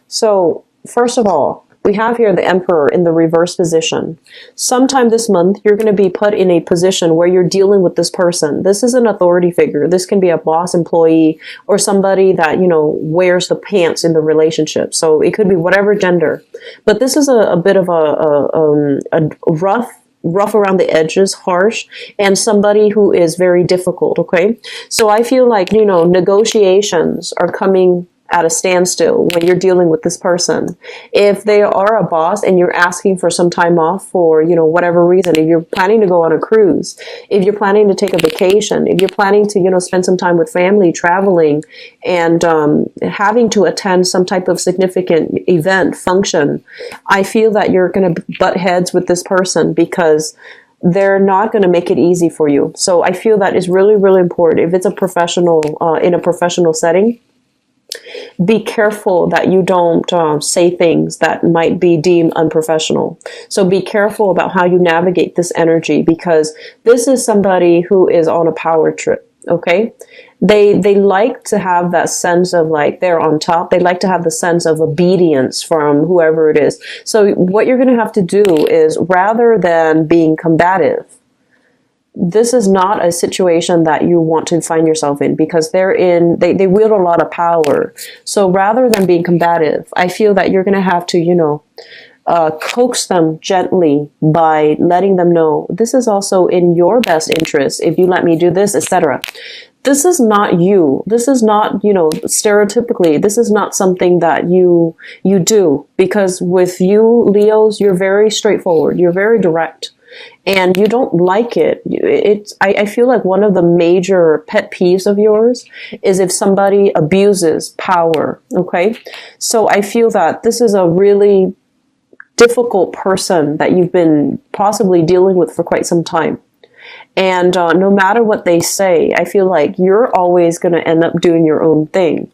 So, first of all, we have here the Emperor in the reverse position. Sometime this month, you're going to be put in a position where you're dealing with this person. This is an authority figure. This can be a boss, employee, or somebody that, wears the pants in the relationship. So it could be whatever gender. But this is a bit of a rough around the edges, harsh, and somebody who is very difficult, okay? So I feel like, negotiations are coming at a standstill when you're dealing with this person. If they are a boss and you're asking for some time off for, whatever reason, if you're planning to go on a cruise, if you're planning to take a vacation, if you're planning to, spend some time with family, traveling, and having to attend some type of significant event, function, I feel that you're going to butt heads with this person because they're not going to make it easy for you. So I feel that is really, really important. If it's a professional, in a professional setting, be careful that you don't say things that might be deemed unprofessional. So be careful about how you navigate this energy, because this is somebody who is on a power trip, okay? They like to have that sense of like they're on top. They like to have the sense of obedience from whoever it is. So what you're going to have to do is, rather than being combative, this is not a situation that you want to find yourself in, because they wield a lot of power. So rather than being combative, I feel that you're going to have to, coax them gently by letting them know this is also in your best interest if you let me do this, etc. This is not you. This is not, stereotypically, this is not something that you do, because with you, Leos, you're very straightforward. You're very direct. And you don't like it. I feel like one of the major pet peeves of yours is if somebody abuses power, okay? So I feel that this is a really difficult person that you've been possibly dealing with for quite some time. And no matter what they say, I feel like you're always going to end up doing your own thing.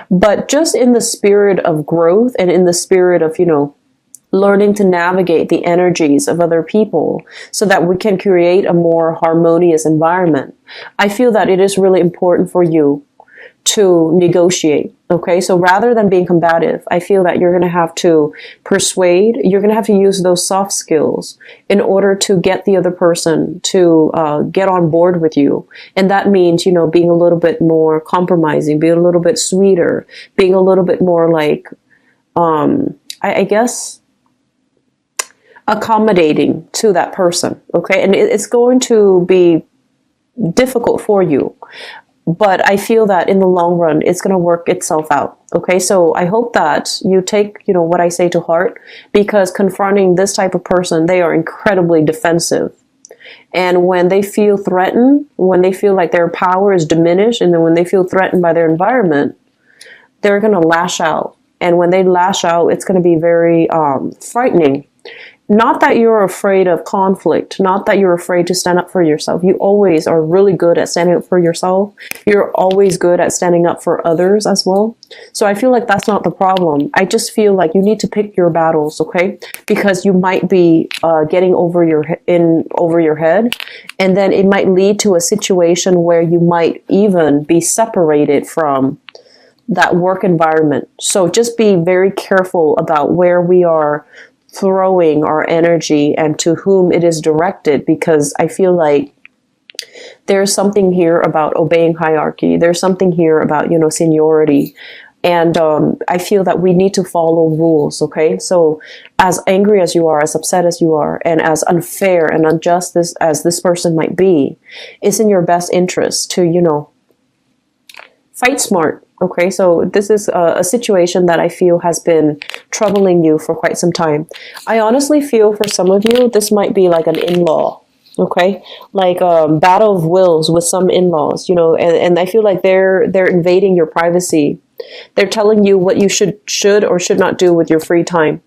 But just in the spirit of growth and in the spirit of, learning to navigate the energies of other people so that we can create a more harmonious environment, I feel that it is really important for you to negotiate. Okay, so rather than being combative, I feel that you're going to have to persuade. You're going to have to use those soft skills in order to get the other person to get on board with you. And that means, being a little bit more compromising, being a little bit sweeter, being a little bit more like, I guess, accommodating to that person, okay? And it's going to be difficult for you, but I feel that in the long run, it's going to work itself out, okay? So I hope that you take, what I say to heart, because confronting this type of person, they are incredibly defensive. And when they feel threatened, when they feel like their power is diminished, and then when they feel threatened by their environment, they're going to lash out. And when they lash out, it's going to be very frightening. Not that you're afraid of conflict, not that you're afraid to stand up for yourself. You always are really good at standing up for yourself. You're always good at standing up for others as well. So I feel like that's not the problem. I just feel like you need to pick your battles, okay? Because you might be getting over your head, and then it might lead to a situation where you might even be separated from that work environment. So just be very careful about where we are throwing our energy and to whom it is directed, because I feel like there's something here about obeying hierarchy. There's something here about, seniority. And I feel that we need to follow rules, okay? So as angry as you are, as upset as you are, and as unfair and unjust as this person might be, it's in your best interest to, fight smart. Okay, so this is a situation that I feel has been troubling you for quite some time. I honestly feel for some of you, this might be like an in-law, okay? Like a battle of wills with some in-laws, and I feel like they're invading your privacy. They're telling you what you should or should not do with your free time.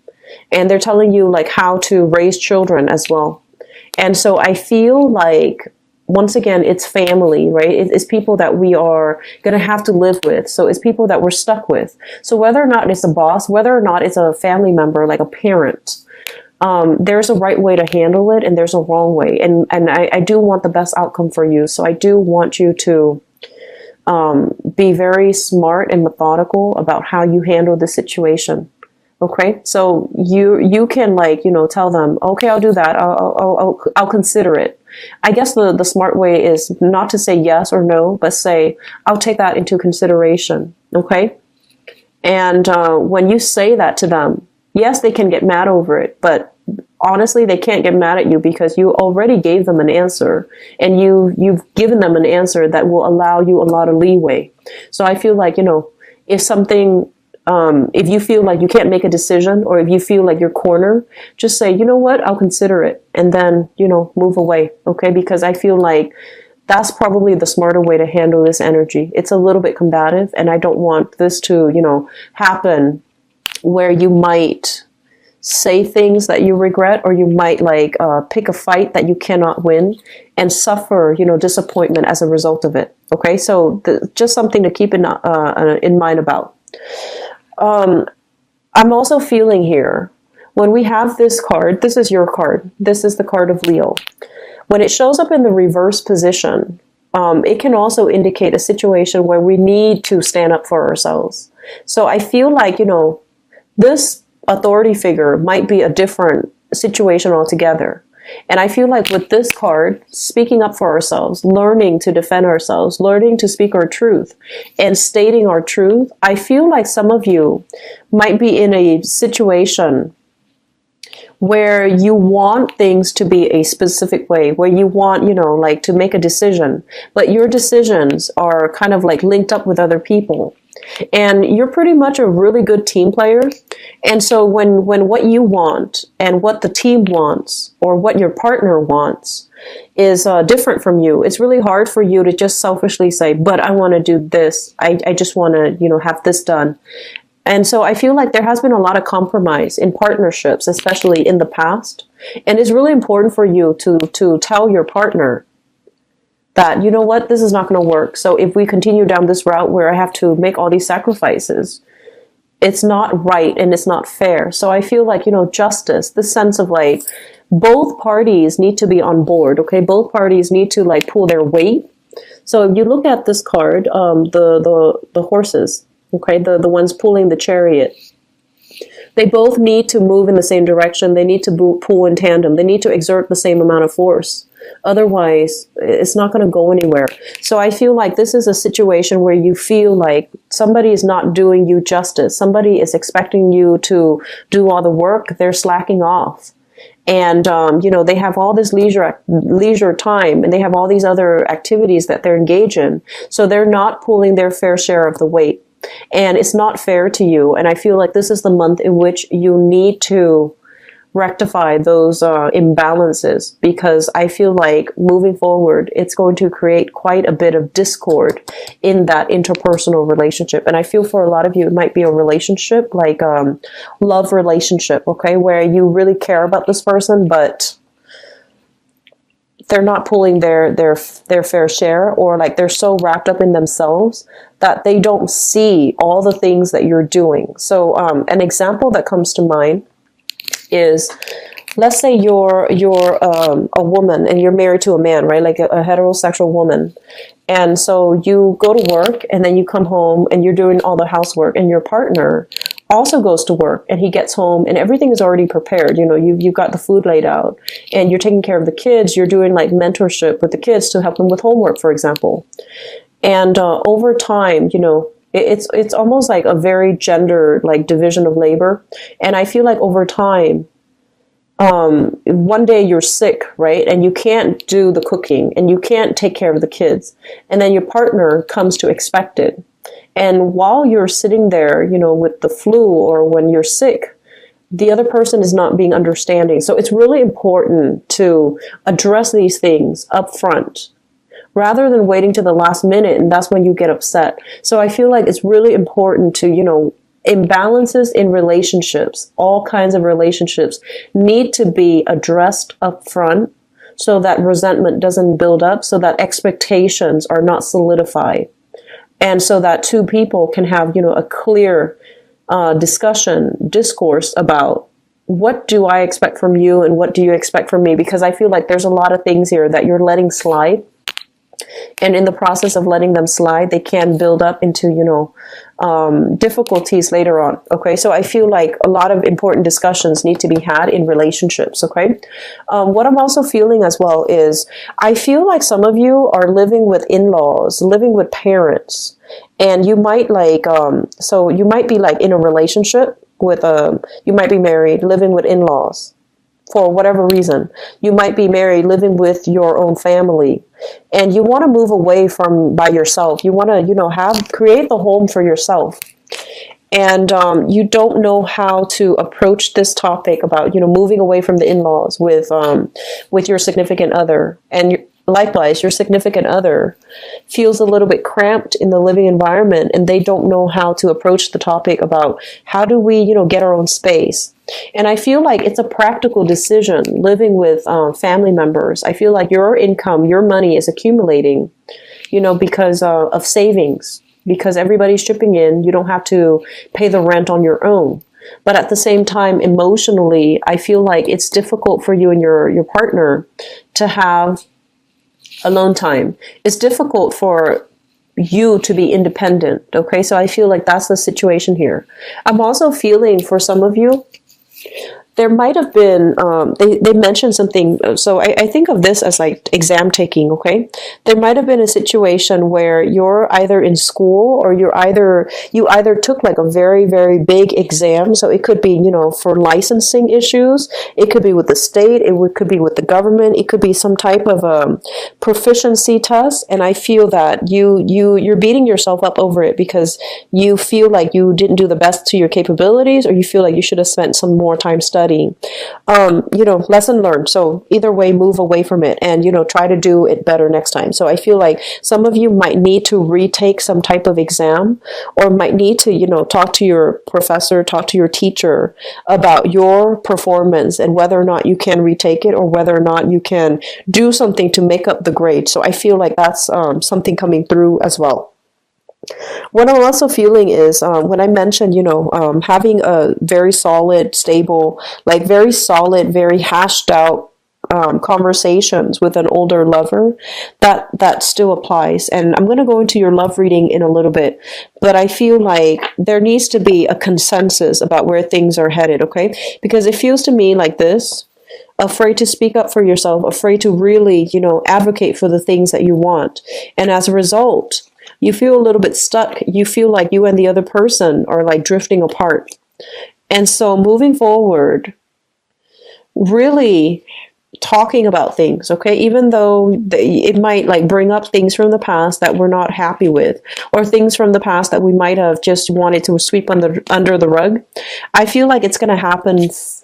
And they're telling you like how to raise children as well. And so I feel like, once again, it's family, right? It's people that we are going to have to live with. So it's people that we're stuck with. So whether or not it's a boss, whether or not it's a family member, like a parent, there's a right way to handle it and there's a wrong way. And I do want the best outcome for you. So I do want you to be very smart and methodical about how you handle the situation. Okay, so you can, like, tell them, okay, I'll do that. I'll consider it. I guess the smart way is not to say yes or no, but say, I'll take that into consideration. Okay, and when you say that to them, yes, they can get mad over it, but honestly, they can't get mad at you because you already gave them an answer, and you've given them an answer that will allow you a lot of leeway. So I feel like, if something, if you feel like you can't make a decision, or if you feel like you're cornered, just say, you know what, I'll consider it, and then, move away. Okay, because I feel like that's probably the smarter way to handle this energy. It's a little bit combative, and I don't want this to, happen where you might say things that you regret, or you might pick a fight that you cannot win and suffer, disappointment as a result of it. Okay, so just something to keep in mind about. I'm also feeling here, when we have this card, this is your card. This is the card of Leo. When it shows up in the reverse position, it can also indicate a situation where we need to stand up for ourselves. So I feel like, this authority figure might be a different situation altogether. And I feel like with this card, speaking up for ourselves, learning to defend ourselves, learning to speak our truth, and stating our truth, I feel like some of you might be in a situation where you want things to be a specific way, where you want, to make a decision, but your decisions are kind of linked up with other people. And you're pretty much a really good team player. And so when what you want and what the team wants, or what your partner wants, is different from you, it's really hard for you to just selfishly say, but I want to do this. I just want to, have this done. And so I feel like there has been a lot of compromise in partnerships, especially in the past. And it's really important for you to tell your partner that, you know what, this is not going to work. So if we continue down this route where I have to make all these sacrifices, it's not right and it's not fair. So I feel like, justice, the sense of both parties need to be on board. Okay, both parties need to pull their weight. So if you look at this card, the horses, okay, the ones pulling the chariot, they both need to move in the same direction. They need to pull in tandem. They need to exert the same amount of force. Otherwise, it's not going to go anywhere. So I feel like this is a situation where you feel like somebody is not doing you justice. Somebody is expecting you to do all the work. They're slacking off. And, they have all this leisure time, and they have all these other activities that they're engaged in. So they're not pulling their fair share of the weight. And it's not fair to you. And I feel like this is the month in which you need to rectify those imbalances, because I feel like moving forward, it's going to create quite a bit of discord in that interpersonal relationship. And I feel for a lot of you, it might be a relationship, love relationship, okay, where you really care about this person, but they're not pulling their fair share, or they're so wrapped up in themselves that they don't see all the things that you're doing. So an example that comes to mind is, let's say you're a woman and you're married to a man, right? Like a heterosexual woman. And so you go to work, and then you come home and you're doing all the housework, and your partner also goes to work, and he gets home and everything is already prepared. You've got the food laid out, and you're taking care of the kids. You're doing mentorship with the kids to help them with homework, for example. And over time, it's almost like a very gendered division of labor. And I feel like over time, one day you're sick, right? And you can't do the cooking, and you can't take care of the kids. And then your partner comes to expect it. And while you're sitting there, with the flu, or when you're sick, the other person is not being understanding. So it's really important to address these things up front, rather than waiting to the last minute, and that's when you get upset. So I feel like it's really important to, imbalances in relationships, all kinds of relationships, need to be addressed up front, so that resentment doesn't build up, so that expectations are not solidified, and so that two people can have, a clear discourse about, what do I expect from you and what do you expect from me? Because I feel like there's a lot of things here that you're letting slide. And in the process of letting them slide, they can build up into, difficulties later on. Okay. So I feel like a lot of important discussions need to be had in relationships. Okay. What I'm also feeling as well is I feel like some of you are living with in-laws, living with parents, and you might so you might be like in a relationship with, you might be married, living with in-laws. For whatever reason, you might be married, living with your own family, and you want to move away from by yourself. You want to, create the home for yourself, and you don't know how to approach this topic about, moving away from the in-laws with your significant other, and likewise, your significant other feels a little bit cramped in the living environment, and they don't know how to approach the topic about how do we, get our own space. And I feel like it's a practical decision living with family members. I feel like your income, your money is accumulating, because of savings, because everybody's chipping in. You don't have to pay the rent on your own. But at the same time, emotionally, I feel like it's difficult for you and your partner to have alone time. It's difficult for you to be independent. Okay. So I feel like that's the situation here. I'm also feeling for some of you, there might have been, they mentioned something. So I think of this as like exam taking. Okay. There might have been a situation where you're either in school or you either took like a very, very big exam. So it could be, for licensing issues. It could be with the state. Could be with the government. It could be some type of proficiency test. And I feel that you're beating yourself up over it because you feel like you didn't do the best to your capabilities, or you feel like you should have spent some more time studying. Lesson learned. So either way, move away from it and, try to do it better next time. So I feel like some of you might need to retake some type of exam, or might need to, talk to your professor, talk to your teacher about your performance and whether or not you can retake it, or whether or not you can do something to make up the grade. So I feel like that's something coming through as well. What I'm also feeling is when I mentioned, having a very solid, stable, like very solid, very hashed out conversations with an older lover, that still applies. And I'm going to go into your love reading in a little bit, but I feel like there needs to be a consensus about where things are headed. Okay. Because it feels to me like this: afraid to speak up for yourself, afraid to really, advocate for the things that you want. And as a result, you feel a little bit stuck. You feel like you and the other person are like drifting apart. And so moving forward, really talking about things, okay? Even though it might like bring up things from the past that we're not happy with, or things from the past that we might have just wanted to sweep under the rug. I feel like it's going to happen. It's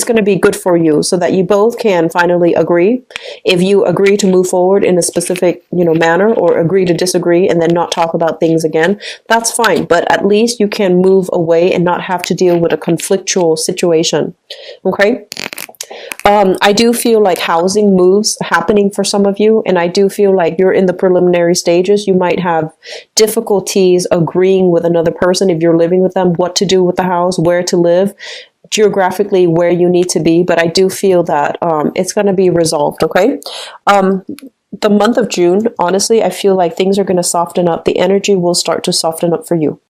going to be good for you so that you both can finally agree. If you agree to move forward in a specific, manner, or agree to disagree and then not talk about things again, that's fine. But at least you can move away and not have to deal with a conflictual situation. Okay. I do feel like housing moves happening for some of you, and I do feel like you're in the preliminary stages. You might have difficulties agreeing with another person if you're living with them, what to do with the house, where to live, geographically where you need to be. But I do feel that it's going to be resolved. Okay. The month of June, honestly, I feel like things are going to soften up. The energy will start to soften up for you.